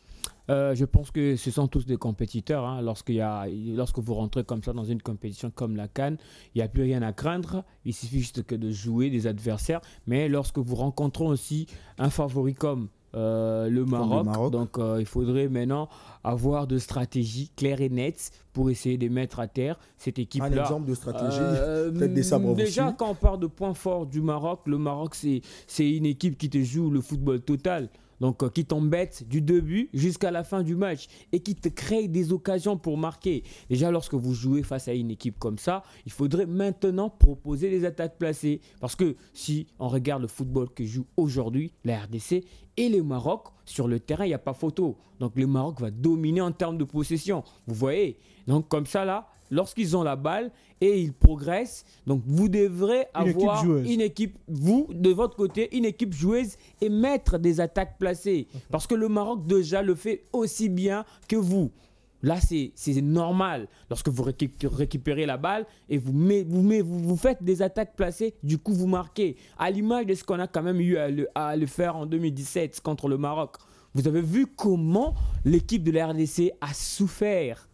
Je pense que ce sont tous des compétiteurs. Hein. Lorsque vous rentrez comme ça dans une compétition comme la CAN, il n'y a plus rien à craindre. Il suffit juste que de jouer des adversaires. Mais lorsque vous rencontrez aussi un favori comme le Maroc, donc il faudrait maintenant avoir de stratégies claires et nettes pour essayer de mettre à terre cette équipe-là. Un exemple de stratégie, peut-être des sabres. Déjà, quand on parle de points forts du Maroc, le Maroc, c'est une équipe qui te joue le football total. Donc, qui t'embête du début jusqu'à la fin du match et qui te crée des occasions pour marquer. Déjà, lorsque vous jouez face à une équipe comme ça, il faudrait maintenant proposer des attaques placées. Parce que si on regarde le football que joue aujourd'hui la RDC et le Maroc, sur le terrain, il n'y a pas photo. Donc, le Maroc va dominer en termes de possession. Vous voyez? Donc, comme ça, là, lorsqu'ils ont la balle et ils progressent, donc vous devrez avoir une équipe, vous, de votre côté, une équipe joueuse et mettre des attaques placées. Parce que le Maroc, déjà, le fait aussi bien que vous. Là, c'est normal. Lorsque vous récupérez la balle et vous faites des attaques placées, du coup, vous marquez. À l'image de ce qu'on a quand même eu à le faire en 2017 contre le Maroc. Vous avez vu comment l'équipe de la RDC a souffert.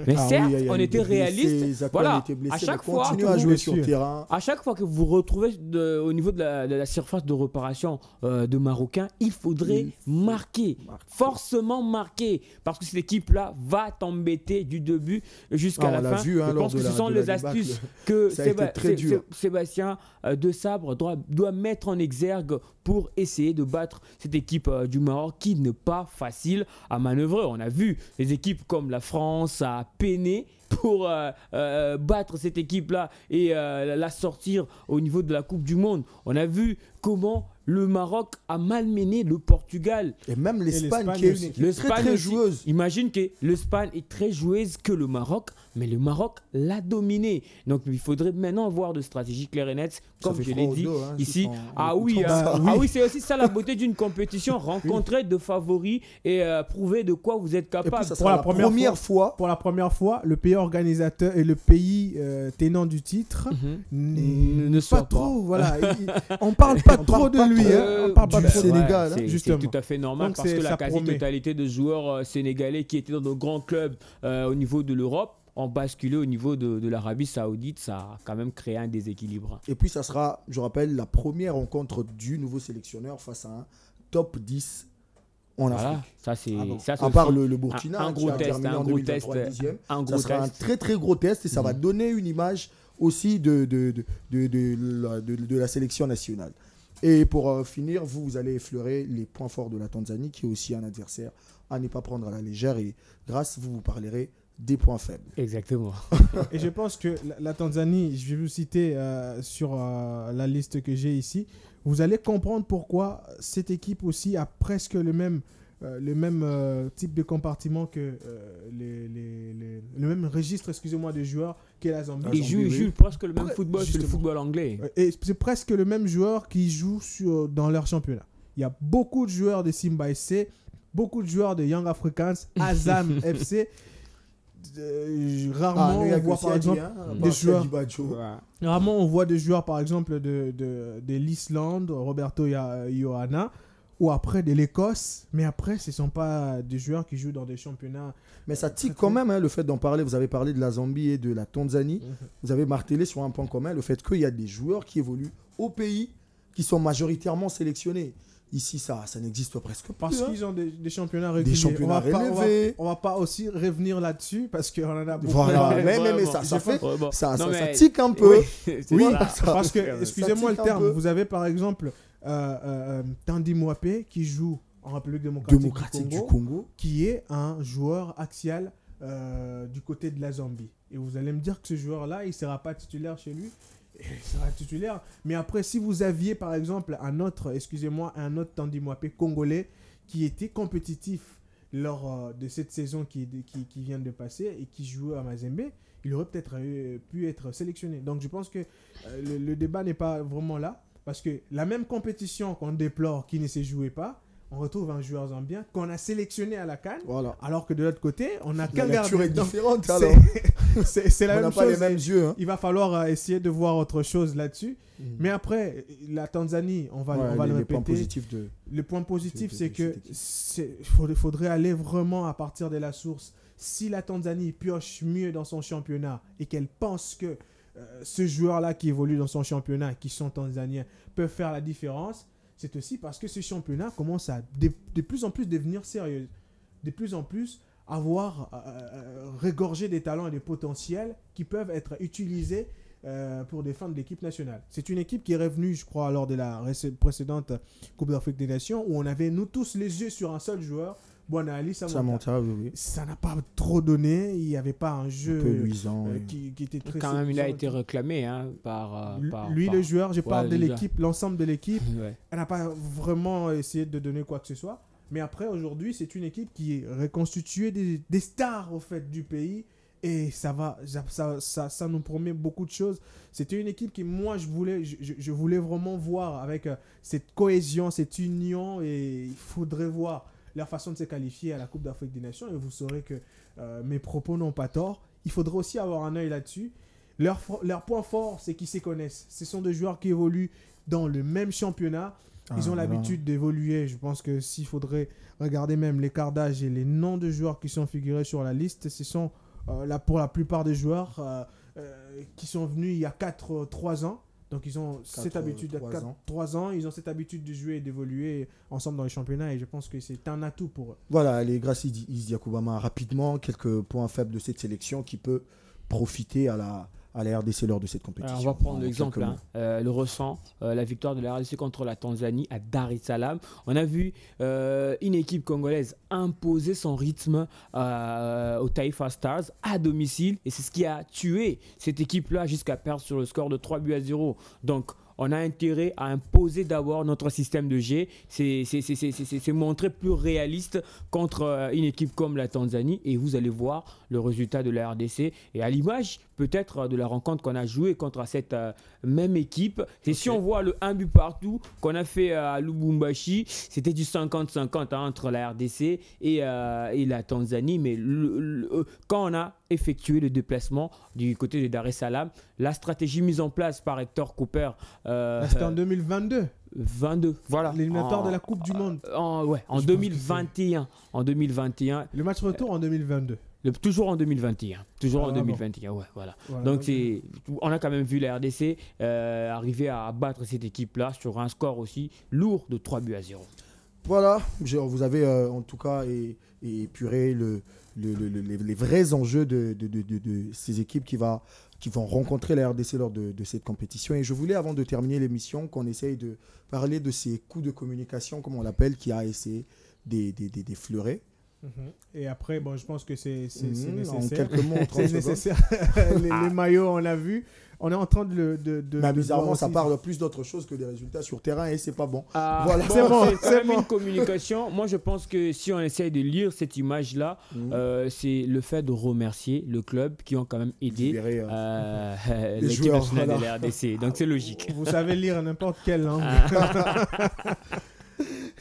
Mais certes, on était réaliste. Voilà, à chaque fois que vous vous retrouvez au niveau de la surface de réparation de Marocains, il faudrait marquer, forcément marquer, parce que cette équipe-là va t'embêter du début jusqu'à la fin. Vu, hein, je pense que ce sont les astuces que Sébastien De Sabre doit mettre en exergue pour essayer de battre cette équipe du Maroc qui n'est pas facile à manœuvrer. On a vu les équipes comme la France à peiner pour battre cette équipe-là et la sortir au niveau de la Coupe du Monde. On a vu comment le Maroc a malmené le Portugal. Et même l'Espagne qui est une équipe très joueuse. Imagine que l'Espagne est très joueuse que le Maroc, mais le Maroc l'a dominé. Donc il faudrait maintenant avoir de stratégies claires et nettes, comme je l'ai dit ici. Oui, c'est aussi ça la beauté d'une compétition, rencontrer de favoris et prouver de quoi vous êtes capable. Pour la première fois, le pays organisateur et le pays tenant du titre ne soit pas trop. Voilà, on parle pas trop de lui. On parle pas du trop Sénégal. C'est tout à fait normal. Donc parce que la quasi-totalité de joueurs sénégalais qui étaient dans de grands clubs au niveau de l'Europe ont basculé au niveau de l'Arabie Saoudite. Ça a quand même créé un déséquilibre. Et puis ça sera, je rappelle, la première rencontre du nouveau sélectionneur face à un top 10 en Afrique. Ça, c'est à part le Burkina, un gros test, un gros test. Ça sera un très très gros test et ça va donner une image aussi de la sélection nationale. Et pour finir, vous allez effleurer les points forts de la Tanzanie, qui est aussi un adversaire à ne pas prendre à la légère. Et grâce, vous parlerez des points faibles. Exactement. Et je pense que la Tanzanie, je vais vous citer sur la liste que j'ai ici, vous allez comprendre pourquoi cette équipe aussi a presque le même type de compartiment que le même registre, excusez-moi, de joueurs qu'est la Zambie. Ils jouent presque le même football que le football anglais. Et c'est presque le même joueur qui joue dans leur championnat. Il y a beaucoup de joueurs de Simba SC, beaucoup de joueurs de Young Africans, Azam FC. Rarement on voit par exemple des joueurs. Rarement on voit des joueurs par exemple de l'Islande, Roberto Ioana, ou après de l'Écosse, mais après ce ne sont pas des joueurs qui jouent dans des championnats. Mais ça tique quand même, le fait d'en parler. Vous avez parlé de la Zambie et de la Tanzanie. Vous avez martelé sur un point commun, le fait qu'il y a des joueurs qui évoluent au pays qui sont majoritairement sélectionnés. Ici, ça n'existe presque pas. Parce qu'ils ont des championnats réguliers. Des championnats relevés. On va pas aussi revenir là-dessus parce qu'on en a beaucoup. Voilà, mais ça tique un peu. Oui, parce que, excusez-moi le terme, vous avez par exemple Tandy Mwape qui joue en République démocratique du Congo, qui est un joueur axial du côté de la Zambie. Et vous allez me dire que ce joueur-là, il ne sera pas titulaire chez lui. Il sera titulaire. Mais après, si vous aviez par exemple un autre Tandy Mwape congolais qui était compétitif lors de cette saison qui vient de passer et qui jouait à Mazembe, il aurait peut-être pu être sélectionné. Donc je pense que le débat n'est pas vraiment là. Parce que la même compétition qu'on déplore qui ne se jouait pas, on retrouve un joueur zambien qu'on a sélectionné à la CAN, Voilà. alors que de l'autre côté, on n'a La qu'un lecture gardien. est Donc, différente, alors. c'est la On même n'a chose. pas les mêmes yeux. Hein. Il va falloir essayer de voir autre chose là-dessus. Mais après, la Tanzanie, on va le les répéter. points positifs de... Le point positif, de c'est que cette équipe. faudrait aller vraiment à partir de la source. Si la Tanzanie pioche mieux dans son championnat et qu'elle pense que ce joueur-là qui évolue dans son championnat, qui sont tanzaniens, peuvent faire la différence, c'est aussi parce que ce championnat commence à de plus en plus devenir sérieux. De plus en plus avoir regorgé des talents et des potentiels qui peuvent être utilisés pour défendre l'équipe nationale. C'est une équipe qui est revenue, je crois, lors de la précédente Coupe d'Afrique des Nations, où on avait, nous tous, les yeux sur un seul joueur, Bwana Ali Samanta. Oui. Ça n'a pas trop donné, il n'y avait pas un jeu Un peu luisant. qui était très... Quand même, il a été réclamé par le joueur, je parle de déjà. l'équipe, l'ensemble de l'équipe, Ouais. elle n'a pas vraiment essayé de donner quoi que ce soit. Mais après, aujourd'hui, c'est une équipe qui est reconstituée des stars, au fait, du pays. Et ça nous promet beaucoup de choses. C'était une équipe que moi, je voulais vraiment voir avec cette cohésion, cette union. Et il faudrait voir leur façon de se qualifier à la Coupe d'Afrique des Nations. Et vous saurez que mes propos n'ont pas tort. Il faudrait aussi avoir un œil là-dessus. Leur point fort, c'est qu'ils se connaissent. Ce sont des joueurs qui évoluent dans le même championnat. Ils ont l'habitude d'évoluer. Je pense que s'il faudrait regarder même l'écart d'âge et les noms de joueurs qui sont figurés sur la liste, ce sont pour la plupart des joueurs qui sont venus il y a 3 ans. Donc ils ont cette habitude, 3 ans, ils ont cette habitude de jouer et d'évoluer ensemble dans les championnats, et je pense que c'est un atout pour eux. Voilà, les Gracie Diakobama, rapidement, quelques points faibles de cette sélection qui peut profiter à la RDC lors de cette compétition. Alors, on va prendre l'exemple, le ressent, la victoire de la RDC contre la Tanzanie à Dar es Salaam. On a vu une équipe congolaise imposer son rythme aux Taifa Stars à domicile, et c'est ce qui a tué cette équipe-là jusqu'à perdre sur le score de 3-0. Donc, on a intérêt à imposer d'abord notre système de jeu. C'est montrer plus réaliste contre une équipe comme la Tanzanie, et vous allez voir le résultat de la RDC. Et à l'image peut-être de la rencontre qu'on a jouée contre cette même équipe. Et si on voit le 1 but partout qu'on a fait à Lubumbashi, c'était du 50-50 entre la RDC et la Tanzanie. Mais quand on a effectué le déplacement du côté de Dar es Salaam, la stratégie mise en place par Hector Cooper... C'était en 2022. 22, voilà. L'éliminatoire de la Coupe du Monde. En 2021. En 2021. Le match retour en 2022. Toujours en 2021. En 2021, ouais, voilà. Donc, on a quand même vu la RDC arriver à battre cette équipe-là sur un score aussi lourd de 3-0. Voilà, vous avez en tout cas épuré les vrais enjeux de ces équipes qui vont rencontrer la RDC lors de cette compétition. Et je voulais, avant de terminer l'émission, qu'on essaye de parler de ces coups de communication, comme on l'appelle, qui a essayé d'effleurer. Et après, je pense que c'est nécessaire. En quelques mots, en 30 c'est nécessaire. les maillots, on l'a vu. On est en train mais bizarrement, ça parle plus d'autre chose que des résultats sur terrain, et c'est pas bon. Voilà. C'est une communication. Moi, je pense que si on essaye de lire cette image-là, c'est le fait de remercier le club qui ont quand même aidé l'équipe nationale de la RDC. Donc, c'est logique. Vous savez lire n'importe quelle langue.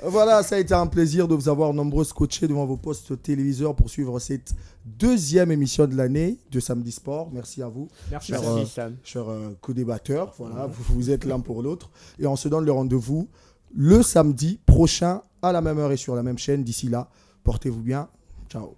Voilà, ça a été un plaisir de vous avoir nombreux scotchés devant vos postes téléviseurs pour suivre cette deuxième émission de l'année de Samedi Sport. Merci à vous. Merci, Sam. Chers co-débatteurs. Voilà, vous êtes l'un pour l'autre. Et on se donne le rendez-vous le samedi prochain à la même heure et sur la même chaîne. D'ici là, portez-vous bien. Ciao.